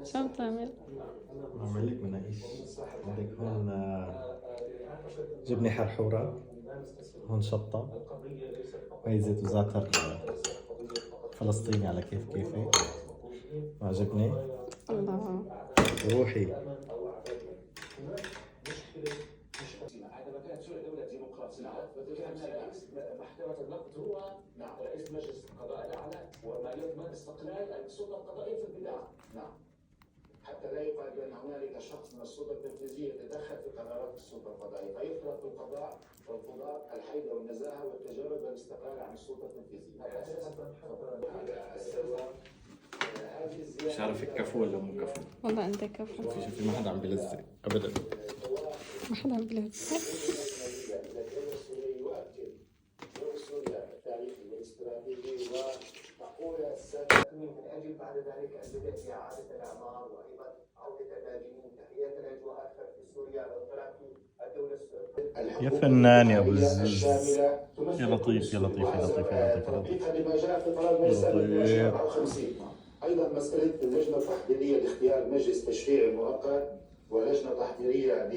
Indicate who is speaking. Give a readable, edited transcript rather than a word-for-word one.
Speaker 1: شو بتعمل؟
Speaker 2: بعمل لك مناقيش. عندك هون جبنة حرحورة، هون شطة، هاي زيت وزعتر فلسطيني على كيف كيفي مع جبنة.
Speaker 1: الله.
Speaker 2: روحي.
Speaker 3: عندما كانت سوريا دولة ديمقراطية وكان رئيس محكمة النقد هو رئيس مجلس القضاء الأعلى وما يضمن استقلال السلطة القضائية في البداية. حتى لا يقال بأن هنالك شخص من السلطة التنفيذية يتدخل في قرارات السلطة القضائية فيفرض بالقضاء والقضاة الحيدة والنزاهة والتجرد والاستقلال عن السلطة التنفيذية.
Speaker 2: مش عارف الكفو ولا مو كفو.
Speaker 1: والله أنت كفو.
Speaker 2: شوفي ما حدا عم بلزق أبدا.
Speaker 1: ما حدا عم بلهزك.
Speaker 3: من أجل بعد ذلك أن تأتي إعادة الأعمار وأيضا عودة اللاجئين تحية الأجواء أكثر في سوريا والطلاق في الدولة السورية.
Speaker 2: يا فنان يا أبو الزز. يا لطيف يا لطيف يا لطيف يا لطيف يا لطيف.
Speaker 3: بما جاء في قرار مجلس 254. أيضا مسألة اللجنة التحضيرية لاختيار مجلس تشريعي مؤقت ولجنة تحضيرية